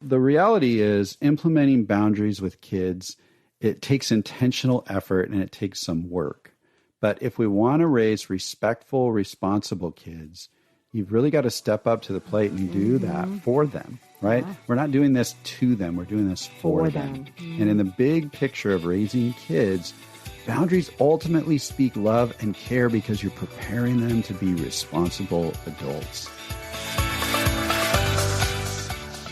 The reality is implementing boundaries with kids, it takes intentional effort and it takes some work. But if we want to raise respectful, responsible kids, you've really got to step up to the plate and do that for them, right? Yeah. We're not doing this to them. We're doing this for them. And in the big picture of raising kids, boundaries ultimately speak love and care because you're preparing them to be responsible adults.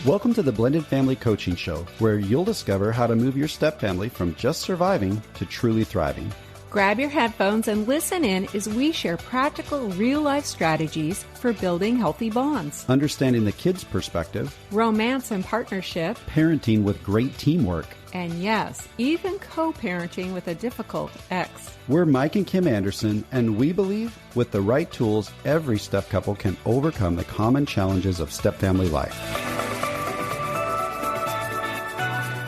Welcome to the Blended Family Coaching Show, where you'll discover how to move your stepfamily from just surviving to truly thriving. Grab your headphones and listen in as we share practical, real-life strategies for building healthy bonds. Understanding the kids' perspective. Romance and partnership. Parenting with great teamwork. And yes, even co-parenting with a difficult ex. We're Mike and Kim Anderson, and we believe with the right tools, every step couple can overcome the common challenges of stepfamily life.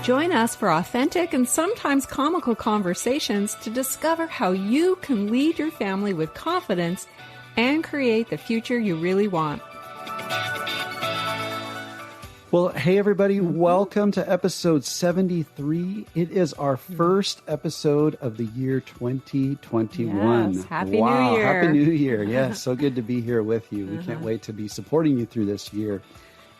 Join us for authentic and sometimes comical conversations to discover how you can lead your family with confidence and create the future you really want. Well, hey, everybody. Welcome to episode 73. It is our first episode of the year 2021. Yes, Happy New Year. Happy New Year. Yes, so good to be here with you. We can't wait to be supporting you through this year.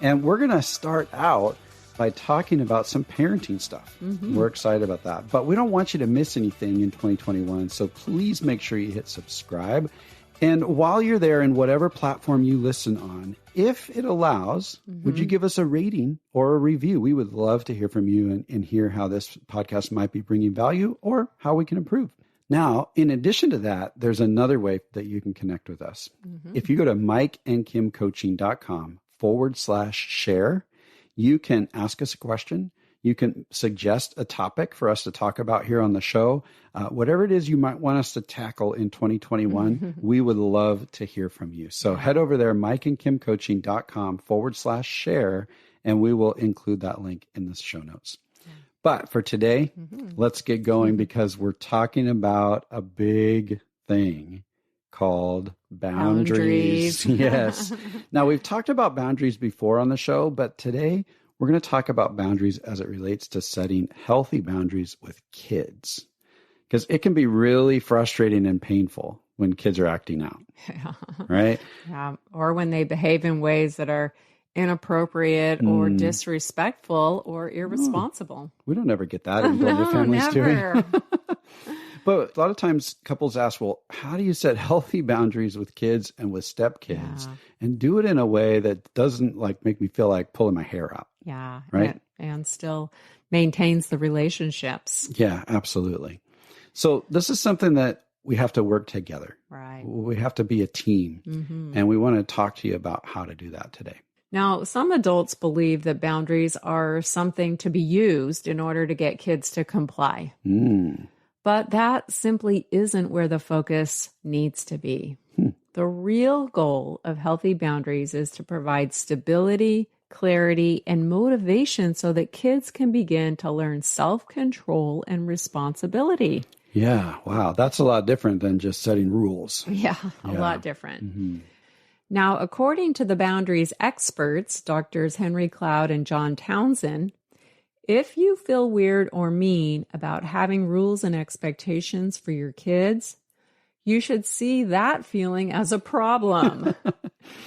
And we're going to start out by talking about some parenting stuff. We're excited about that. But we don't want you to miss anything in 2021. So please make sure you hit subscribe. And while you're there in whatever platform you listen on, if it allows, would you give us a rating or a review? We would love to hear from you and hear how this podcast might be bringing value or how we can improve. Now, in addition to that, there's another way that you can connect with us. If you go to mikeandkimcoaching.com/share, you can ask us a question. You can suggest a topic for us to talk about here on the show. Whatever it is you might want us to tackle in 2021, we would love to hear from you. So head over there, mikeandkimcoaching.com/share, and we will include that link in the show notes. But for today, let's get going because we're talking about a big thing called boundaries. Yes. Now, we've talked about boundaries before on the show, but today we're going to talk about boundaries as it relates to setting healthy boundaries with kids, because it can be really frustrating and painful when kids are acting out, right? Yeah. Or when they behave in ways that are inappropriate or disrespectful or irresponsible. We don't ever get that in blended families, never. do we? But a lot of times couples ask, well, how do you set healthy boundaries with kids and with stepkids and do it in a way that doesn't like make me feel like pulling my hair out? Yeah. Right. And still maintains the relationships. Yeah, absolutely. So this is something that we have to work together. Right. We have to be a team. And we want to talk to you about how to do that today. Now, some adults believe that boundaries are something to be used in order to get kids to comply. But that simply isn't where the focus needs to be. The real goal of healthy boundaries is to provide stability, clarity, and motivation so that kids can begin to learn self-control and responsibility. Yeah. Wow. That's a lot different than just setting rules. Yeah, a lot different. Now, according to the boundaries experts, Drs. Henry Cloud and John Townsend, if you feel weird or mean about having rules and expectations for your kids, you should see that feeling as a problem.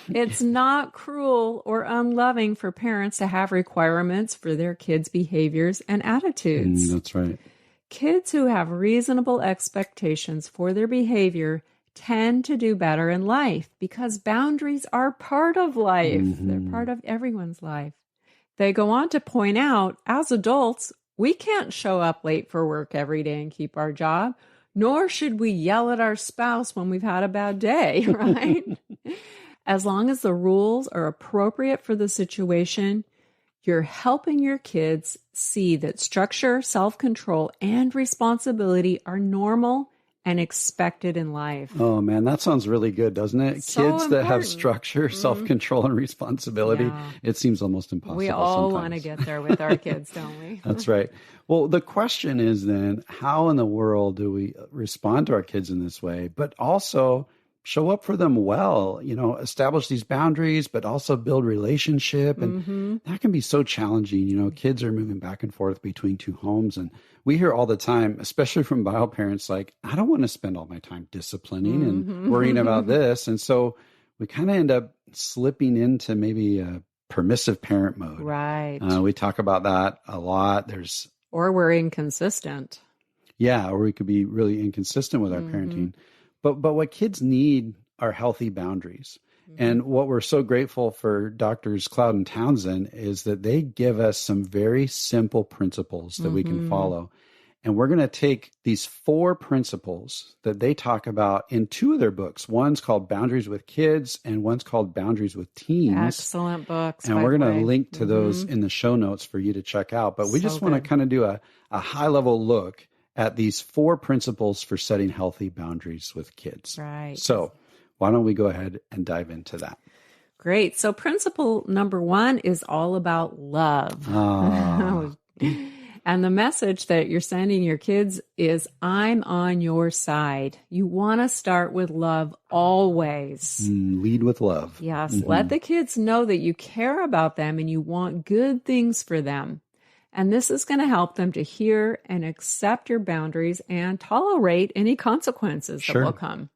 It's not cruel or unloving for parents to have requirements for their kids' behaviors and attitudes. That's right. Kids who have reasonable expectations for their behavior tend to do better in life because boundaries are part of life. They're part of everyone's life. They go on to point out, as adults, we can't show up late for work every day and keep our job, nor should we yell at our spouse when we've had a bad day, right? As long as the rules are appropriate for the situation, you're helping your kids see that structure, self-control, and responsibility are normal and expected in life. Oh, man, that sounds really good, doesn't it? So Kids important. that have structure, self-control, and responsibility, it seems almost impossible We all sometimes. want to get there with our kids, don't we? That's right. Well, the question is then, how in the world do we respond to our kids in this way? But also, show up for them well, establish these boundaries, but also build relationship. And that can be so challenging. Kids are moving back and forth between two homes. And we hear all the time, especially from bio parents, like, I don't want to spend all my time disciplining and worrying about this. And so we kind of end up slipping into maybe a permissive parent mode. Right. We talk about that a lot. Or we're inconsistent. Yeah, or we could be really inconsistent with our parenting. But what kids need are healthy boundaries. And what we're so grateful for Drs. Cloud and Townsend is that they give us some very simple principles that we can follow. And we're going to take these 4 principles that they talk about in 2 of their books. One's called Boundaries with Kids and one's called Boundaries with Teens. Excellent books. And we're going to link to those in the show notes for you to check out. But we just want to kind of do a high-level look at these 4 principles for setting healthy boundaries with kids. Right. So why don't we go ahead and dive into that? Great. So principle number 1 is all about love. And the message that you're sending your kids is, I'm on your side. You want to start with love always. Lead with love. Yes. Let the kids know that you care about them and you want good things for them. And this is going to help them to hear and accept your boundaries and tolerate any consequences that will come.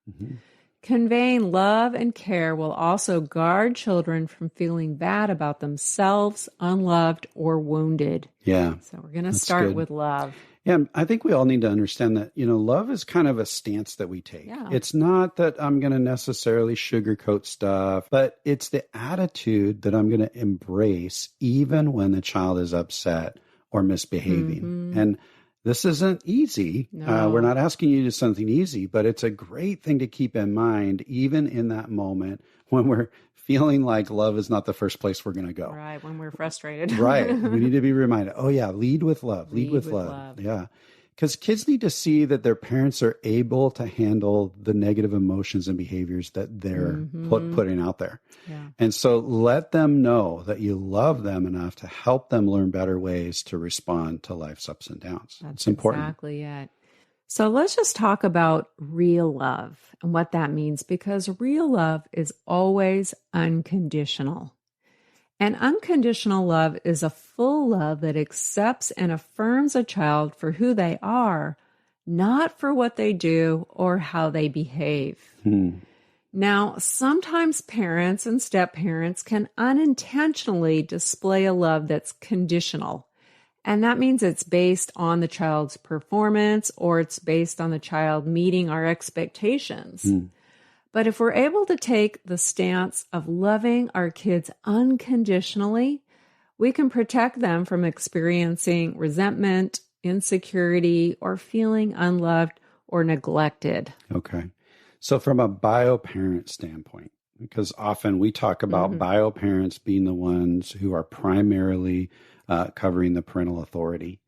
Conveying love and care will also guard children from feeling bad about themselves, unloved, or wounded. Yeah. So we're going to start with love. Yeah, I think we all need to understand that, love is kind of a stance that we take. Yeah. It's not that I'm going to necessarily sugarcoat stuff, but it's the attitude that I'm going to embrace even when the child is upset or misbehaving. And this isn't easy. No. We're not asking you to do something easy, but it's a great thing to keep in mind, even in that moment when we're feeling like love is not the first place we're going to go. Right, when we're frustrated. Right. We need to be reminded, lead with love. Lead with love. Yeah. Because kids need to see that their parents are able to handle the negative emotions and behaviors that they're putting out there. Yeah. And so let them know that you love them enough to help them learn better ways to respond to life's ups and downs. That's it's important. Exactly it. So let's just talk about real love and what that means, because real love is always unconditional. And unconditional love is a full love that accepts and affirms a child for who they are, not for what they do or how they behave. Now, sometimes parents and step-parents can unintentionally display a love that's conditional. And that means it's based on the child's performance or it's based on the child meeting our expectations. But if we're able to take the stance of loving our kids unconditionally, we can protect them from experiencing resentment, insecurity, or feeling unloved or neglected. Okay. So from a bio-parent standpoint, because often we talk about bio-parents being the ones who are primarily covering the parental authority.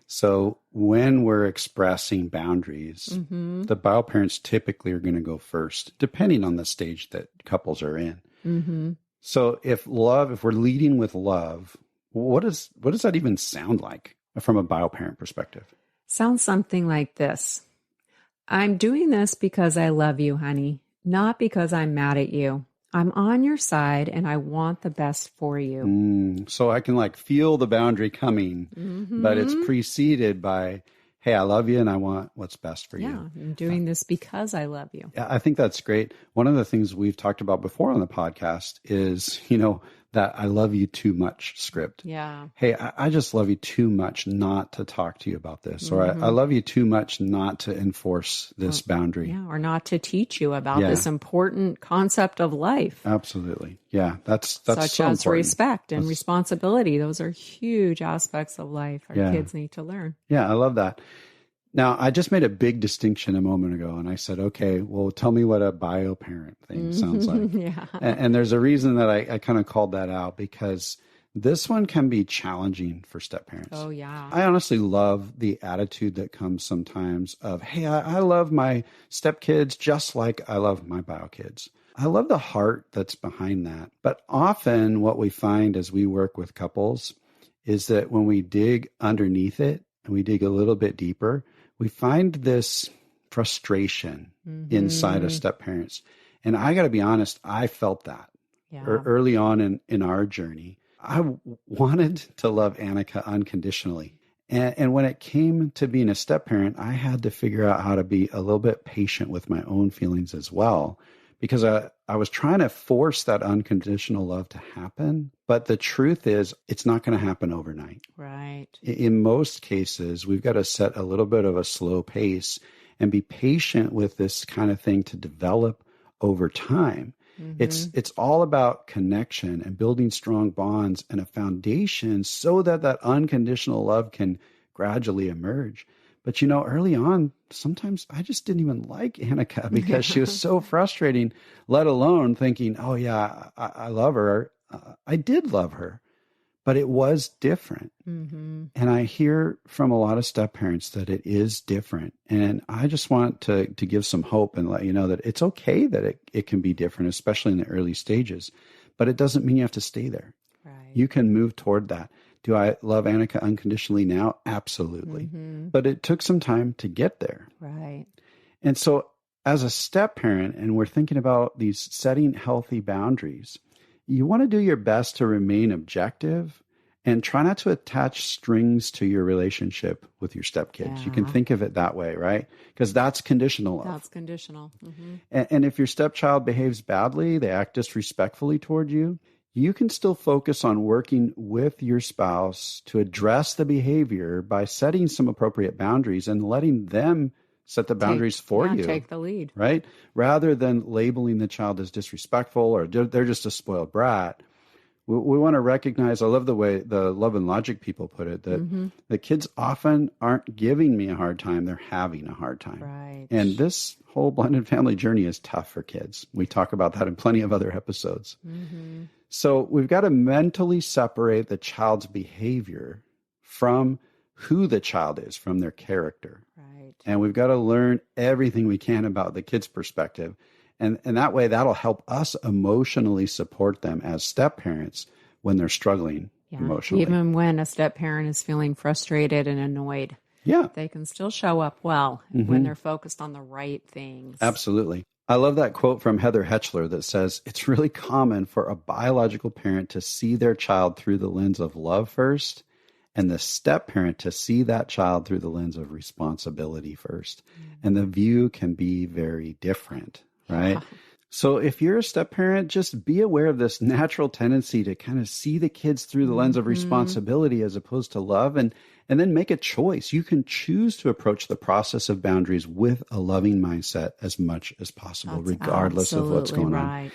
So when we're expressing boundaries, the bio parents typically are going to go first, depending on the stage that couples are in. So if we're leading with love, what does that even sound like from a bio parent perspective? Sounds something like this. I'm doing this because I love you, honey, not because I'm mad at you. I'm on your side and I want the best for you. So I can feel the boundary coming, but it's preceded by, hey, I love you and I want what's best for you. Yeah, I'm doing this because I love you. Yeah, I think that's great. One of the things we've talked about before on the podcast is, that I love you too much script. Yeah. Hey, I just love you too much not to talk to you about this. Or I love you too much not to enforce this boundary. Yeah, or not to teach you about this important concept of life. Absolutely. Yeah, that's such so as important. Respect and responsibility. Those are huge aspects of life our kids need to learn. Yeah, I love that. Now, I just made a big distinction a moment ago, and I said, okay, well, tell me what a bio-parent thing sounds like. Yeah. And there's a reason that I kind of called that out, because this one can be challenging for step-parents. Oh, yeah. I honestly love the attitude that comes sometimes of, hey, I love my step-kids just like I love my bio-kids. I love the heart that's behind that. But often what we find as we work with couples is that when we dig underneath it and we dig a little bit deeper, we find this frustration inside of step parents. And I got to be honest, I felt that early on in our journey. I wanted to love Annika unconditionally. And when it came to being a step parent, I had to figure out how to be a little bit patient with my own feelings as well, because I was trying to force that unconditional love to happen. But the truth is, it's not going to happen overnight. Right. In most cases, we've got to set a little bit of a slow pace and be patient with this kind of thing to develop over time. It's all about connection and building strong bonds and a foundation so that that unconditional love can gradually emerge. But, early on, sometimes I just didn't even like Annika because she was so frustrating, let alone thinking, oh, yeah, I love her. I did love her, but it was different. And I hear from a lot of step parents that it is different. And I just want to give some hope and let you know that it's okay that it can be different, especially in the early stages. But it doesn't mean you have to stay there. Right. You can move toward that. Do I love Annika unconditionally now? Absolutely. But it took some time to get there. Right. And so as a step parent, and we're thinking about these setting healthy boundaries, you want to do your best to remain objective and try not to attach strings to your relationship with your stepkids. Yeah. You can think of it that way, right? Because that's conditional love. That's conditional. And if your stepchild behaves badly, they act disrespectfully toward you, you can still focus on working with your spouse to address the behavior by setting some appropriate boundaries and letting them set the boundaries for you. Take the lead. Right? Rather than labeling the child as disrespectful or they're just a spoiled brat. We want to recognize, I love the way the Love and Logic people put it, that the kids often aren't giving me a hard time, they're having a hard time. Right. And this whole blended family journey is tough for kids. We talk about that in plenty of other episodes. So we've got to mentally separate the child's behavior from who the child is, from their character. Right. And we've got to learn everything we can about the kid's perspective. And that way, that'll help us emotionally support them as step parents when they're struggling emotionally. Even when a step parent is feeling frustrated and annoyed, they can still show up well when they're focused on the right things. Absolutely. I love that quote from Heather Hetchler that says, it's really common for a biological parent to see their child through the lens of love first, and the step parent to see that child through the lens of responsibility first. And the view can be very different. Right? So if you're a step parent, just be aware of this natural tendency to kind of see the kids through the lens of responsibility as opposed to love, and then make a choice. You can choose to approach the process of boundaries with a loving mindset as much as possible, regardless of what's going on.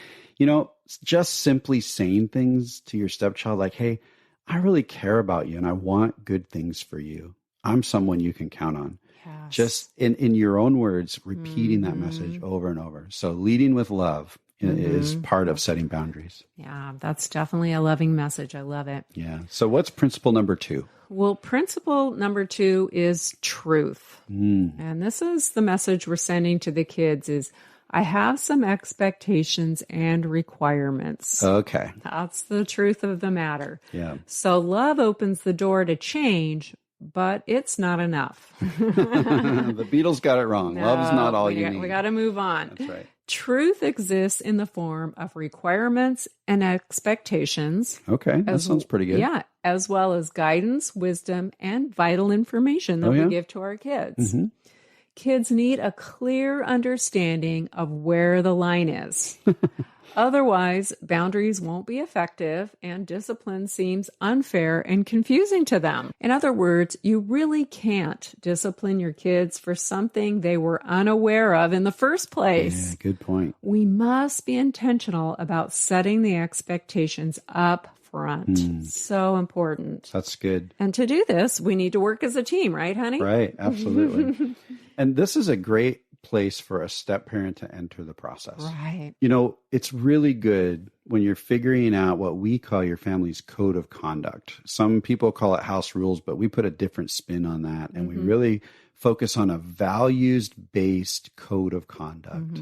Just simply saying things to your stepchild like, hey, I really care about you and I want good things for you. I'm someone you can count on. Yes. Just in your own words, repeating that message over and over. So leading with love is part of setting boundaries. Yeah, that's definitely a loving message. I love it. Yeah. So what's principle number 2? Well, principle number 2 is truth. And this is the message we're sending to the kids is, I have some expectations and requirements. Okay. That's the truth of the matter. Yeah. So love opens the door to change, but it's not enough. The Beatles got it wrong. Love's not all you need. We got to move on. That's right. Truth exists in the form of requirements and expectations. Okay, that sounds pretty good. Yeah, as well as guidance, wisdom, and vital information that we give to our kids. Kids need a clear understanding of where the line is. Otherwise, boundaries won't be effective and discipline seems unfair and confusing to them. In other words, you really can't discipline your kids for something they were unaware of in the first place. Yeah, good point. We must be intentional about setting the expectations up front. So important. That's good. And to do this, we need to work as a team, right, honey? Right, absolutely. And this is a great place for a step parent to enter the process. Right. It's really good when you're figuring out what we call your family's code of conduct. Some people call it house rules, but we put a different spin on that. And we really focus on a values-based code of conduct.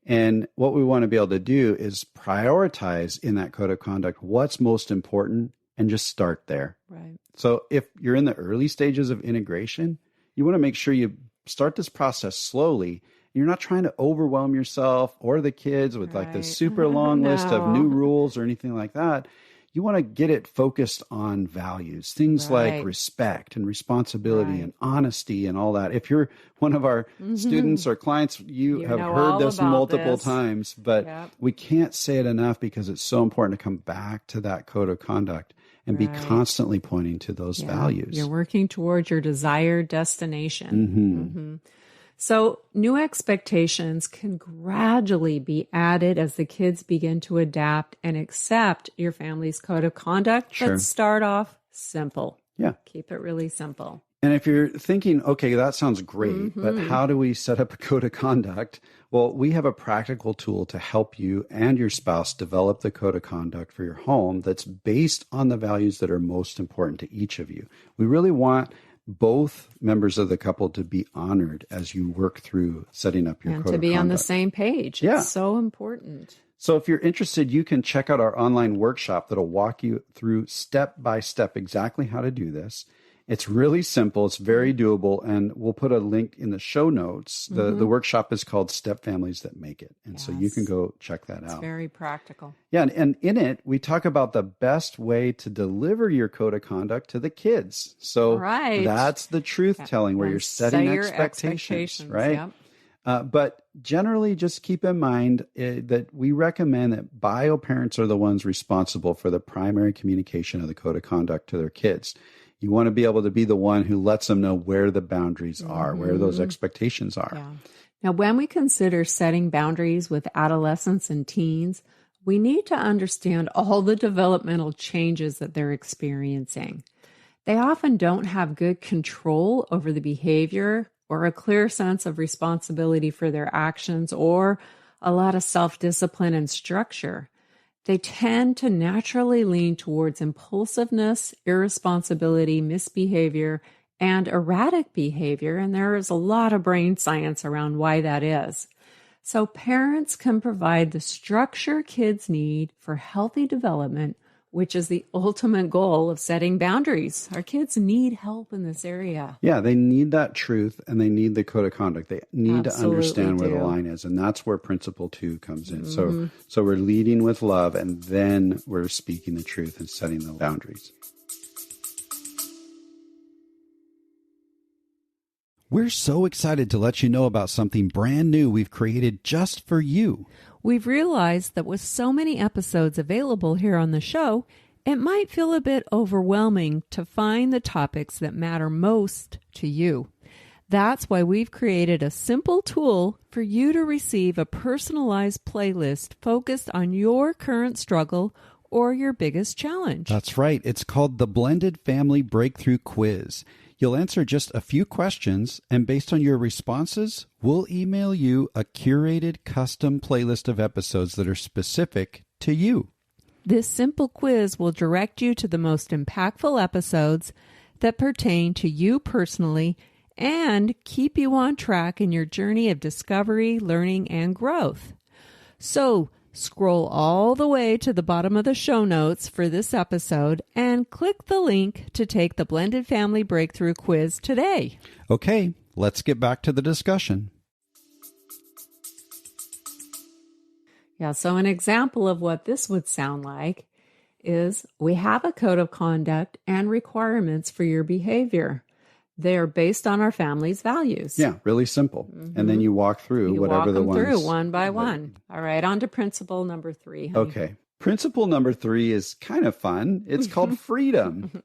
And what we want to be able to do is prioritize in that code of conduct what's most important and just start there. Right. So if you're in the early stages of integration, you want to make sure you start this process slowly. you're not trying to overwhelm yourself or the kids with like this super long list of new No. rules or anything like that. You want to get it focused on values, things like respect and responsibility and honesty and all that. If you're one of our students or clients, you have heard this multiple times, but we can't say it enough because it's so important to come back to that code of conduct and be constantly pointing to those values. You're working towards your desired destination. So new expectations can gradually be added as the kids begin to adapt and accept your family's code of conduct. But start off simple. Yeah. Keep it really simple. And if you're thinking, okay, that sounds great, but how do we set up a code of conduct? Well, we have a practical tool to help you and your spouse develop the code of conduct for your home that's based on the values that are most important to each of you. We really want both members of the couple to be honored as you work through setting up your code of conduct. And to be on the same page. Yeah. It's so important. So if you're interested, you can check out our online workshop that'll walk you through step by step exactly how to do this. It's really simple. It's very doable. And we'll put a link in the show notes. The workshop is called Step Families That Make It. And so you can go check that out. It's very practical. Yeah. And in it, we talk about the best way to deliver your code of conduct to the kids. So that's the truth telling where you're setting expectations, right? Yep. But generally, just keep in mind that we recommend that bio parents are the ones responsible for the primary communication of the code of conduct to their kids. You want to be able to be the one who lets them know where the boundaries are, where those expectations are. Yeah. Now, when we consider setting boundaries with adolescents and teens, we need to understand all the developmental changes that they're experiencing. They often don't have good control over the behavior or a clear sense of responsibility for their actions or a lot of self-discipline and structure. They tend to naturally lean towards impulsiveness, irresponsibility, misbehavior, and erratic behavior. And there is a lot of brain science around why that is. So parents can provide the structure kids need for healthy development, which is the ultimate goal of setting boundaries. Our kids need help in this area. Yeah, they need that truth and they need the code of conduct. They need to understand where the line is. And that's where principle 2 comes in. So we're leading with love and then we're speaking the truth and setting the boundaries. We're so excited to let you know about something brand new we've created just for you. We've realized that with so many episodes available here on the show, it might feel a bit overwhelming to find the topics that matter most to you. That's why we've created a simple tool for you to receive a personalized playlist focused on your current struggle or your biggest challenge. That's right. It's called the Blended Family Breakthrough Quiz. You'll answer just a few questions, and based on your responses, we'll email you a curated custom playlist of episodes that are specific to you. This simple quiz will direct you to the most impactful episodes that pertain to you personally and keep you on track in your journey of discovery, learning, and growth. So, scroll all the way to the bottom of the show notes for this episode and click the link to take the Blended Family Breakthrough Quiz today. Okay, let's get back to the discussion. Yeah, so an example of what this would sound like is we have a code of conduct and requirements for your behavior. They're based on our family's values. Yeah, really simple. And then you walk through whatever the ones. Through one by one. All right, on to principle number 3. Honey. Okay. Principle number 3 is kind of fun. It's called freedom.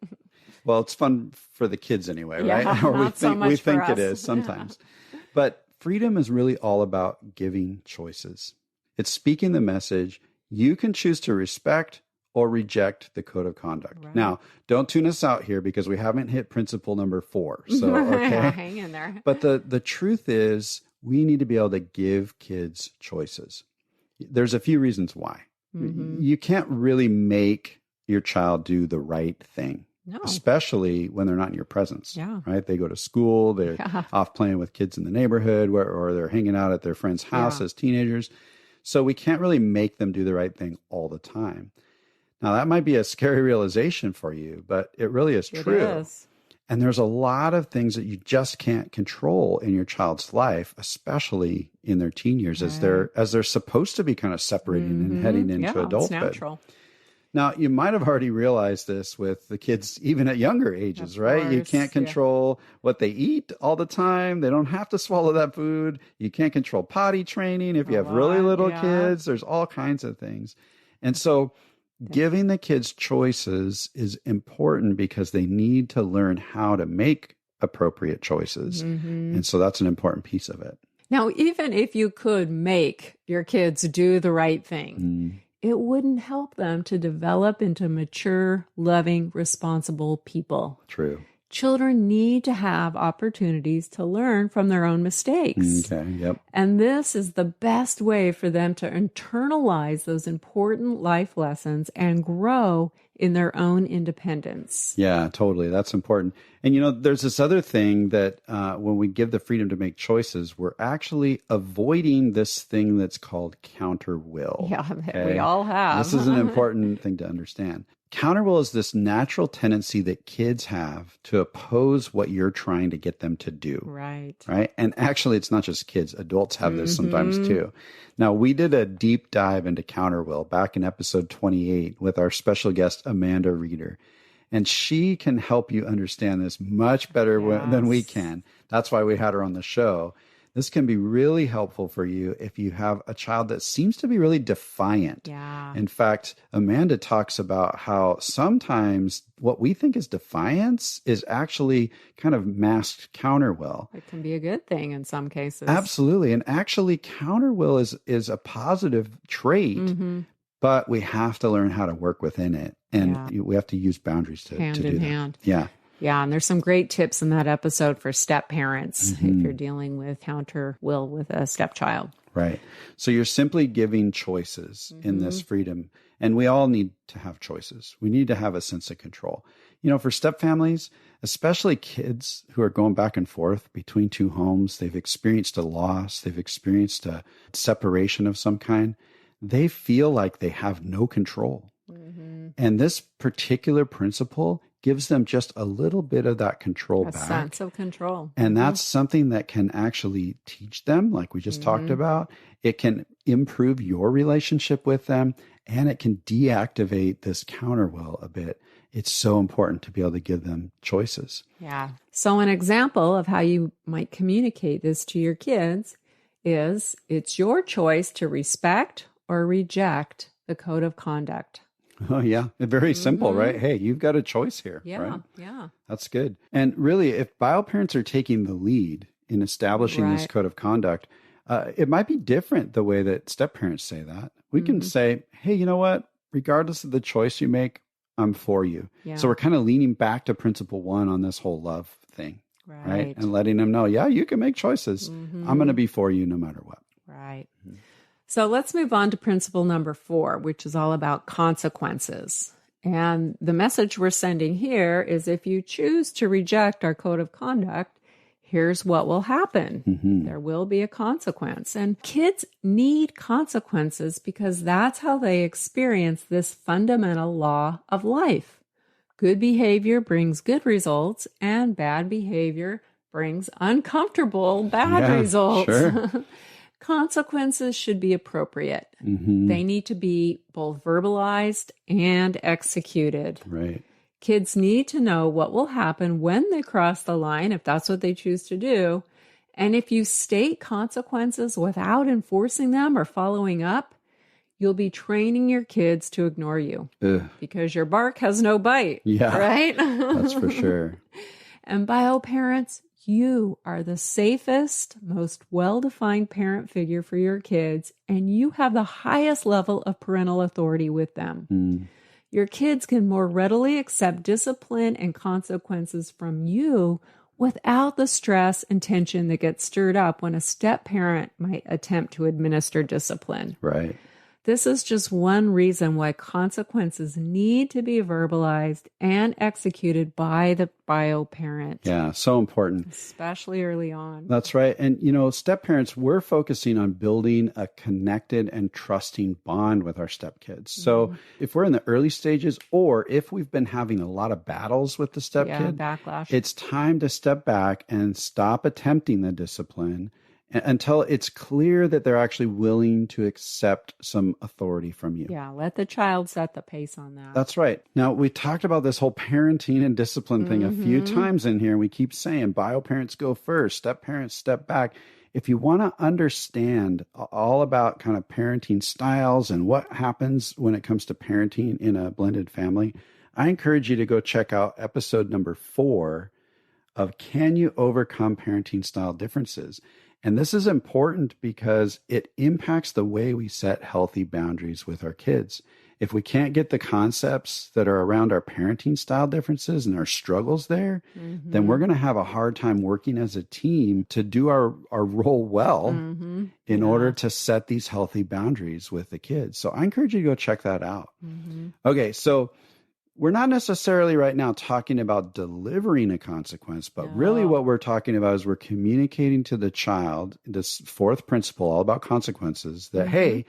Well, it's fun for the kids anyway, right? Yeah, Or we think it is sometimes. But freedom is really all about giving choices. It's speaking the message you can choose to respect or reject the code of conduct. Right. Now, don't tune us out here because we haven't hit principle number 4. So, okay. Hang in there. But the truth is we need to be able to give kids choices. There's a few reasons why. You can't really make your child do the right thing. No. Especially when they're not in your presence, right? They go to school, they're off playing with kids in the neighborhood, or they're hanging out at their friend's house as teenagers. So we can't really make them do the right thing all the time. Now, that might be a scary realization for you, but it really is true. It is. And there's a lot of things that you just can't control in your child's life, especially in their teen years, as they're supposed to be kind of separating and heading into adulthood. It's natural. Now, you might have already realized this with the kids, even at younger ages, right? You can't control what they eat all the time. They don't have to swallow that food. You can't control potty training. If you have really little kids, there's all kinds of things. And so giving the kids choices is important because they need to learn how to make appropriate choices. And so that's an important piece of it. Now, even if you could make your kids do the right thing, it wouldn't help them to develop into mature, loving, responsible people. True. Children need to have opportunities to learn from their own mistakes. Okay, yep. And this is the best way for them to internalize those important life lessons and grow in their own independence. Yeah, totally. That's important. And, there's this other thing that when we give the freedom to make choices, we're actually avoiding this thing that's called counter will. Yeah, we all have. This is an important thing to understand. Counter will is this natural tendency that kids have to oppose what you're trying to get them to do. Right. And actually, it's not just kids. Adults have this sometimes too. Now, we did a deep dive into counter will back in episode 28 with our special guest, Amanda Reeder. And she can help you understand this much better than we can. That's why we had her on the show. This can be really helpful for you if you have a child that seems to be really defiant. Yeah. In fact, Amanda talks about how sometimes what we think is defiance is actually kind of masked counter will. It can be a good thing in some cases. Absolutely. And actually, counter will is a positive trait, but we have to learn how to work within it. And we have to use boundaries to do that. Hand in hand. Yeah. Yeah, and there's some great tips in that episode for step parents if you're dealing with counter will with a stepchild. Right. So you're simply giving choices in this freedom. And we all need to have choices. We need to have a sense of control. For step families, especially kids who are going back and forth between two homes, they've experienced a loss, they've experienced a separation of some kind. They feel like they have no control. And this particular principle gives them just a little bit of that control back. A sense of control. And that's something that can actually teach them, like we just talked about. It can improve your relationship with them, and it can deactivate this counter will a bit. It's so important to be able to give them choices. Yeah. So an example of how you might communicate this to your kids is it's your choice to respect or reject the code of conduct. Oh, yeah. Very simple, right? Hey, you've got a choice here. Yeah, right? Yeah. That's good. And really, if bio parents are taking the lead in establishing this code of conduct, it might be different the way that step parents say that. We can say, hey, you know what? Regardless of the choice you make, I'm for you. Yeah. So we're kind of leaning back to principle one on this whole love thing, right? And letting them know, yeah, you can make choices. I'm going to be for you no matter what. Right. So let's move on to principle number 4, which is all about consequences. And the message we're sending here is if you choose to reject our code of conduct, here's what will happen. There will be a consequence. And kids need consequences because that's how they experience this fundamental law of life. Good behavior brings good results, and bad behavior brings uncomfortable bad results. Sure. Consequences should be appropriate. They need to be both verbalized and executed. Right. Kids need to know what will happen when they cross the line, if that's what they choose to do. And if you state consequences without enforcing them or following up, you'll be training your kids to ignore you because your bark has no bite. Yeah. Right? That's for sure. And bio parents, you are the safest, most well-defined parent figure for your kids, and you have the highest level of parental authority with them. Your kids can more readily accept discipline and consequences from you without the stress and tension that gets stirred up when a step parent might attempt to administer discipline. Right. This is just one reason why consequences need to be verbalized and executed by the bio parent. Yeah, so important. Especially early on. That's right. And, step parents, we're focusing on building a connected and trusting bond with our stepkids. So if we're in the early stages, or if we've been having a lot of battles with the stepkid, backlash, it's time to step back and stop attempting the discipline until it's clear that they're actually willing to accept some authority from you. Yeah, let the child set the pace on that. That's right. Now, we talked about this whole parenting and discipline thing a few times in here, and we keep saying bio parents go first, step parents step back. If you want to understand all about kind of parenting styles and what happens when it comes to parenting in a blended family, I encourage you to go check out episode number 4 of Can You Overcome Parenting Style Differences? And this is important because it impacts the way we set healthy boundaries with our kids. If we can't get the concepts that are around our parenting style differences and our struggles there, then we're going to have a hard time working as a team to do our role well in order to set these healthy boundaries with the kids. So I encourage you to go check that out. Okay, so we're not necessarily right now talking about delivering a consequence, but really what we're talking about is we're communicating to the child this 4th principle, all about consequences, that, hey,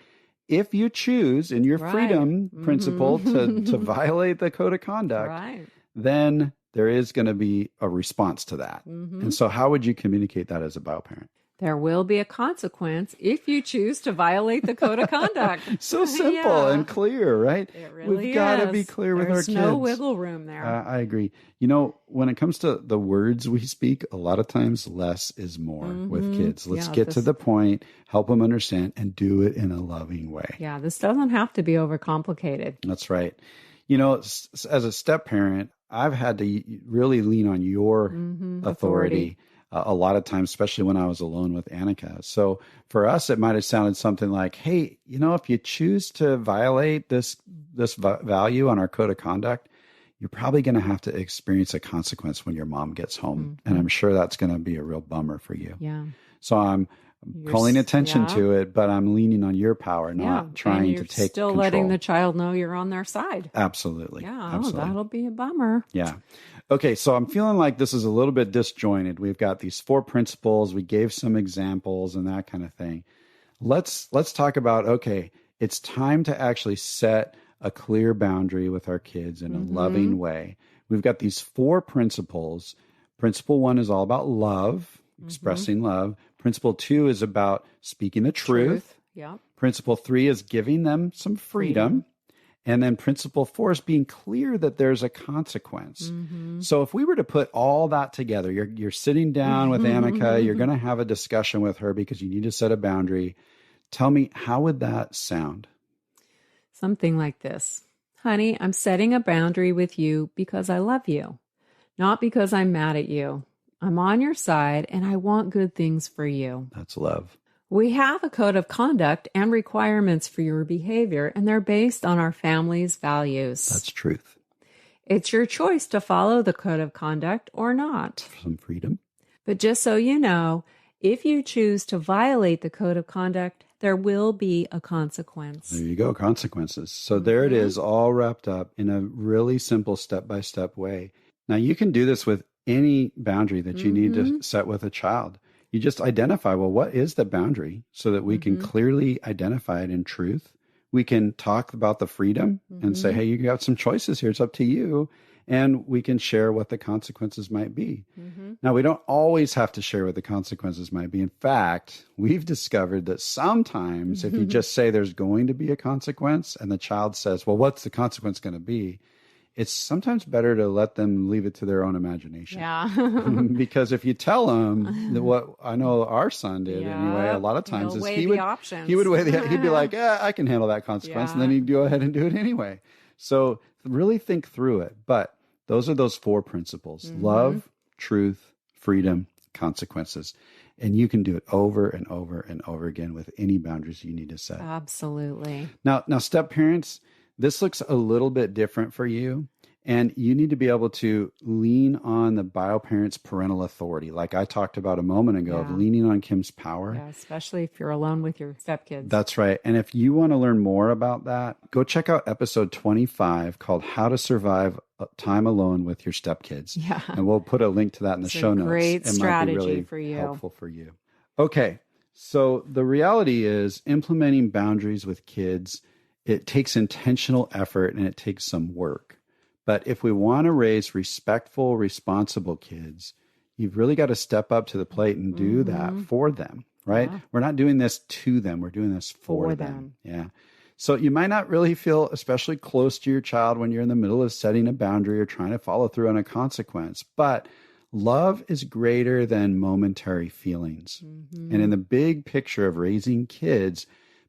if you choose in your freedom principle to violate the code of conduct, then there is going to be a response to that. And so how would you communicate that as a bio parent? There will be a consequence if you choose to violate the code of conduct. So simple and clear, right? It really We've got to be clear with our kids. There's no wiggle room there. I agree. When it comes to the words we speak, a lot of times less is more with kids. Let's get to the point, help them understand, and do it in a loving way. Yeah, this doesn't have to be overcomplicated. That's right. As a step parent, I've had to really lean on your authority. A lot of times, especially when I was alone with Annika. So for us, it might have sounded something like, hey, if you choose to violate this value on our code of conduct, you're probably going to have to experience a consequence when your mom gets home. And I'm sure that's going to be a real bummer for you. Yeah. So I'm calling attention to it, but I'm leaning on your power, not trying to take still control. Letting the child know you're on their side. Absolutely. Yeah, absolutely. That'll be a bummer. Yeah. Okay, so I'm feeling like this is a little bit disjointed. We've got these 4 principles. We gave some examples and that kind of thing. Let's talk about, okay, it's time to actually set a clear boundary with our kids in a loving way. We've got these 4 principles. Principle 1 is all about love, expressing love. Principle 2 is about speaking the truth. Yeah. Principle 3 is giving them some freedom. And then principle 4 is being clear that there's a consequence. So if we were to put all that together, you're sitting down with Annika, you're going to have a discussion with her because you need to set a boundary. Tell me, how would that sound? Something like this. Honey, I'm setting a boundary with you because I love you, not because I'm mad at you. I'm on your side and I want good things for you. That's love. We have a code of conduct and requirements for your behavior, and they're based on our family's values. That's truth. It's your choice to follow the code of conduct or not. Some freedom. But just so you know, if you choose to violate the code of conduct, there will be a consequence. There you go, consequences. So there it is, all wrapped up in a really simple step-by-step way. Now, you can do this with any boundary that you need to set with a child. You just identify, well, what is the boundary so that we can clearly identify it in truth. We can talk about the freedom and say, hey, you got some choices here. It's up to you. And we can share what the consequences might be. Now, we don't always have to share what the consequences might be. In fact, we've discovered that sometimes if you just say there's going to be a consequence and the child says, well, what's the consequence going to be? It's sometimes better to let them leave it to their own imagination. Yeah. Because if you tell them what I know our son did anyway, a lot of times is he would he'd be like, yeah, I can handle that consequence. And then he'd go ahead and do it anyway. So really think through it. But those are those 4 principles: love, truth, freedom, consequences. And you can do it over and over and over again with any boundaries you need to set. Absolutely. Now, step parents, this looks a little bit different for you. And you need to be able to lean on the bio-parent's parental authority, like I talked about a moment ago, of leaning on Kim's power. Yeah, especially if you're alone with your stepkids. That's right. And if you want to learn more about that, go check out episode 25 called How to Survive Time Alone with Your Stepkids. Yeah. And we'll put a link to that in the show notes. Great strategy might be really for you. Helpful for you. Okay. So the reality is implementing boundaries with kids, it takes intentional effort and it takes some work. But if we want to raise respectful, responsible kids, you've really got to step up to the plate and do that for them, right? Yeah. We're not doing this to them. We're doing this for them. Yeah. So you might not really feel especially close to your child when you're in the middle of setting a boundary or trying to follow through on a consequence. But love is greater than momentary feelings. And in the big picture of raising kids,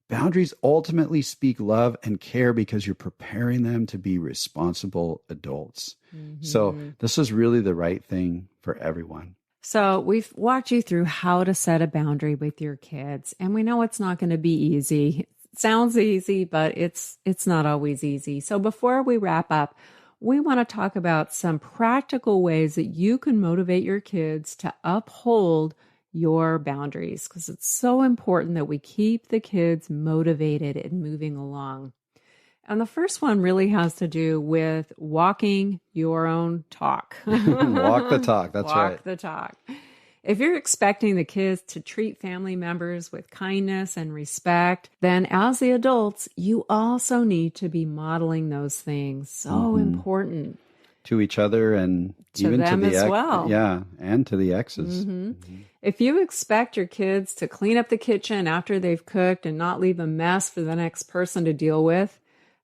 boundaries ultimately speak love and care because you're preparing them to be responsible adults. So this is really the right thing for everyone. So we've walked you through how to set a boundary with your kids, and we know it's not going to be easy. It sounds easy, but it's not always easy. So before we wrap up, we want to talk about some practical ways that you can motivate your kids to uphold your boundaries, because it's so important that we keep the kids motivated and moving along. And the first one really has to do with walking your own talk. Walk the talk. That's right. Walk the talk. If you're expecting the kids to treat family members with kindness and respect, then as the adults, you also need to be modeling those things. So important. To each other and to even them to the as well. Yeah, and to the exes. If you expect your kids to clean up the kitchen after they've cooked and not leave a mess for the next person to deal with,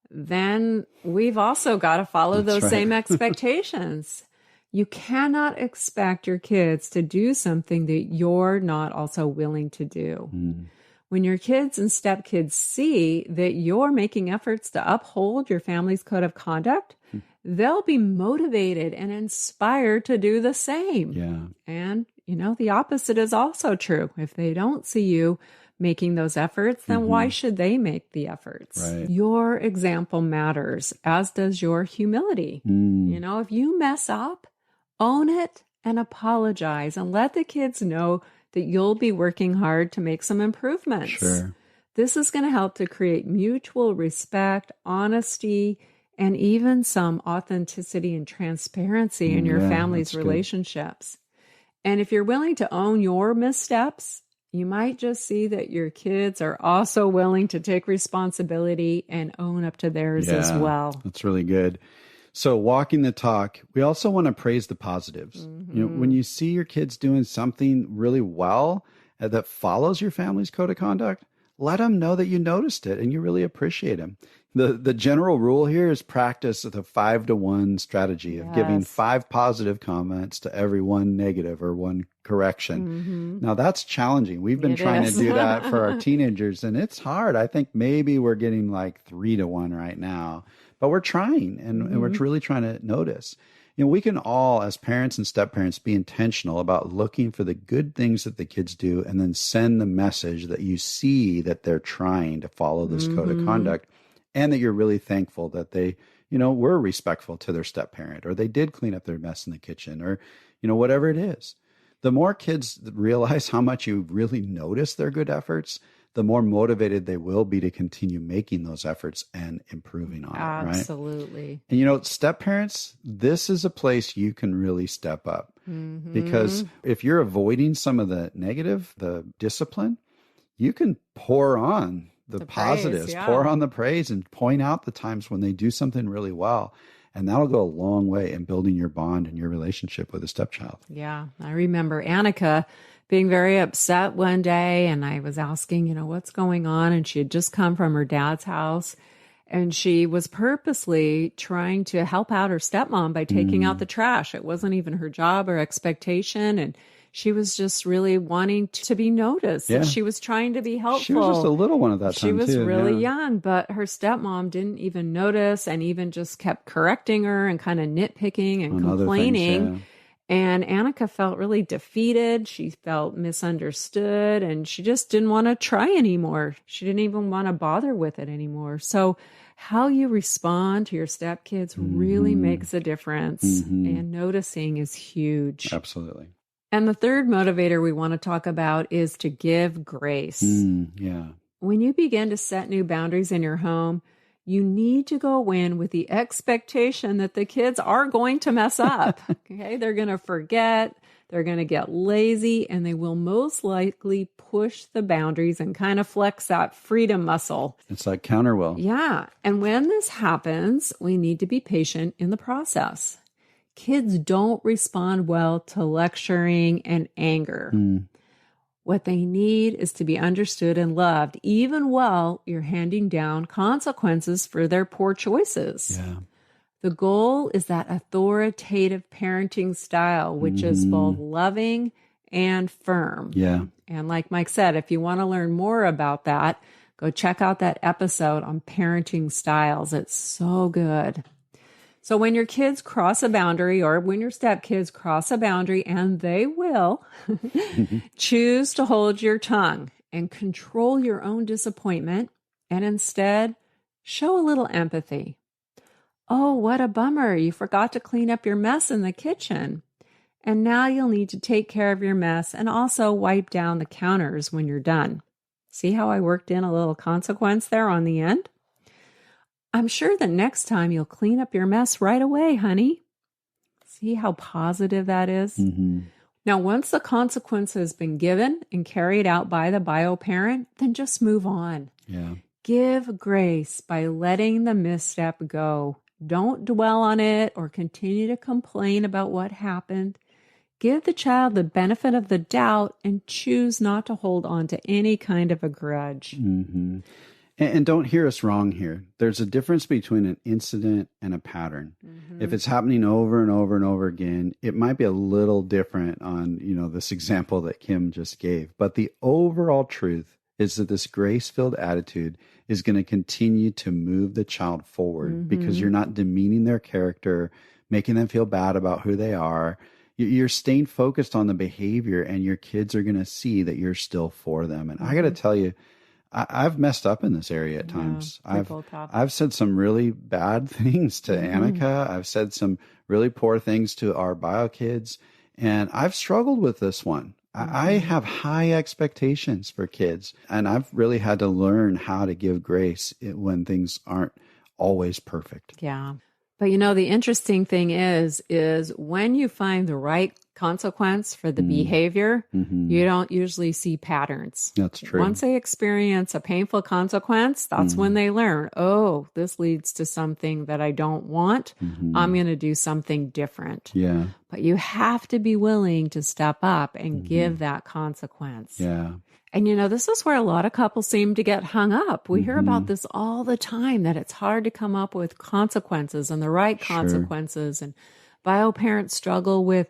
then we've also got to follow those same expectations. You cannot expect your kids to do something that you're not also willing to do. When your kids and stepkids see that you're making efforts to uphold your family's code of conduct, they'll be motivated and inspired to do the same. Yeah. And, the opposite is also true. If they don't see you making those efforts, then why should they make the efforts? Right. Your example matters, as does your humility. If you mess up, own it and apologize and let the kids know that you'll be working hard to make some improvements. Sure. This is going to help to create mutual respect, honesty, and even some authenticity and transparency in your family's relationships. And if you're willing to own your missteps, you might just see that your kids are also willing to take responsibility and own up to theirs as well. That's really good. So walking the talk, we also want to praise the positives. When you see your kids doing something really well that follows your family's code of conduct, let them know that you noticed it and you really appreciate them. The general rule here is practice the 5-to-1 strategy of giving 5 positive comments to every 1 negative or 1 correction. Now that's challenging. We've been trying to do that for our teenagers and it's hard. I think maybe we're getting like 3-to-1 right now, but we're trying and we're really trying to notice. We can all, as parents and step-parents, be intentional about looking for the good things that the kids do and then send the message that you see that they're trying to follow this code of conduct and that you're really thankful that they, were respectful to their step-parent or they did clean up their mess in the kitchen or, whatever it is. The more kids realize how much you really notice their good efforts, the more motivated they will be to continue making those efforts and improving on it, right? Absolutely. And step parents, this is a place you can really step up because if you're avoiding some of the negative, the discipline, you can pour on the positives, pour on the praise and point out the times when they do something really well. And that'll go a long way in building your bond and your relationship with a stepchild. Yeah. I remember Annika being very upset one day and I was asking, what's going on? And she had just come from her dad's house and she was purposely trying to help out her stepmom by taking out the trash. It wasn't even her job or expectation. And she was just really wanting to be noticed. Yeah. And she was trying to be helpful. She was just a little one at that time, She was really young, but her stepmom didn't even notice and even just kept correcting her and kind of nitpicking and complaining. And Annika felt really defeated. She felt misunderstood, and she just didn't want to try anymore. She didn't even want to bother with it anymore. So how you respond to your stepkids really makes a difference. And noticing is huge. Absolutely. And the third motivator we want to talk about is to give grace. Yeah. When you begin to set new boundaries in your home, you need to go in with the expectation that the kids are going to mess up. Okay, they're going to forget, they're going to get lazy, and they will most likely push the boundaries and kind of flex that freedom muscle. It's like counter will. Yeah. And when this happens, we need to be patient in the process. Kids don't respond well to lecturing and anger. What they need is to be understood and loved, even while you're handing down consequences for their poor choices. Yeah. The goal is that authoritative parenting style, which is both loving and firm. Yeah. And like Mike said, if you want to learn more about that, go check out that episode on parenting styles. It's so good. So when your kids cross a boundary, or when your stepkids cross a boundary, and they will, choose to hold your tongue and control your own disappointment, and instead show a little empathy. Oh, what a bummer. You forgot to clean up your mess in the kitchen. And now you'll need to take care of your mess and also wipe down the counters when you're done. See how I worked in a little consequence there on the end? I'm sure that next time you'll clean up your mess right away, honey. See how positive that is? Now, once the consequence has been given and carried out by the bio parent, then just move on. Yeah. Give grace by letting the misstep go. Don't dwell on it or continue to complain about what happened. Give the child the benefit of the doubt and choose not to hold on to any kind of a grudge. And don't hear us wrong here. There's a difference between an incident and a pattern. If it's happening over and over and over again, it might be a little different on, this example that Kim just gave. But the overall truth is that this grace-filled attitude is going to continue to move the child forward because you're not demeaning their character, making them feel bad about who they are. You're staying focused on the behavior, and your kids are going to see that you're still for them. And I got to tell you, I've messed up in this area at times. I've said some really bad things to Annika. I've said some really poor things to our bio kids, and I've struggled with this one. I have high expectations for kids, and I've really had to learn how to give grace when things aren't always perfect. Yeah. But the interesting thing is when you find the right consequence for the behavior, you don't usually see patterns. That's true. Once they experience a painful consequence, that's when they learn, oh, this leads to something that I don't want. I'm going to do something different. Yeah. But you have to be willing to step up and give that consequence. Yeah. And this is where a lot of couples seem to get hung up. We hear about this all the time, that it's hard to come up with consequences and the right consequences. And bio parents struggle with,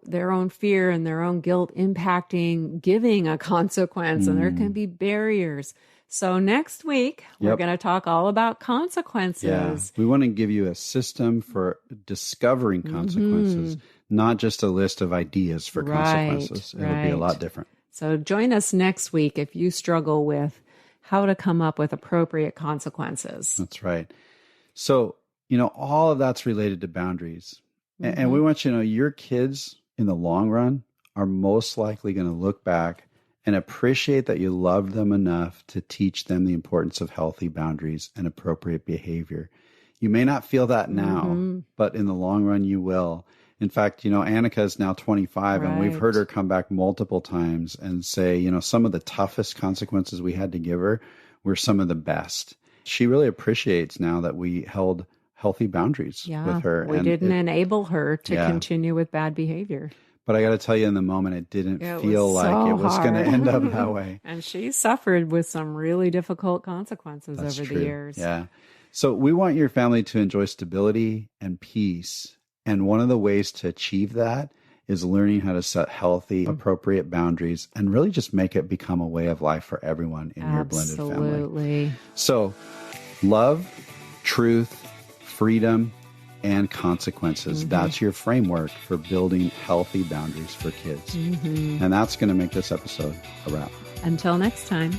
their own fear and their own guilt impacting giving a consequence. And there can be barriers. So next week, we're going to talk all about consequences. Yeah. We want to give you a system for discovering consequences, not just a list of ideas for consequences. It'll be a lot different. So join us next week if you struggle with how to come up with appropriate consequences. That's right. So, all of that's related to boundaries. And we want you to know your kids in the long run are most likely going to look back and appreciate that you loved them enough to teach them the importance of healthy boundaries and appropriate behavior. You may not feel that now, but in the long run, you will. In fact, Annika is now 25, and we've heard her come back multiple times and say, some of the toughest consequences we had to give her were some of the best. She really appreciates now that we held healthy boundaries with her. We didn't enable her to continue with bad behavior. But I got to tell you, in the moment, it didn't feel like it was going to end up that way. And she suffered with some really difficult consequences That's over true. the years. Yeah. So we want your family to enjoy stability and peace. And one of the ways to achieve that is learning how to set healthy, appropriate boundaries and really just make it become a way of life for everyone in your blended family. Absolutely. So love, truth, freedom, and consequences. That's your framework for building healthy boundaries for kids. And that's going to make this episode a wrap. Until next time.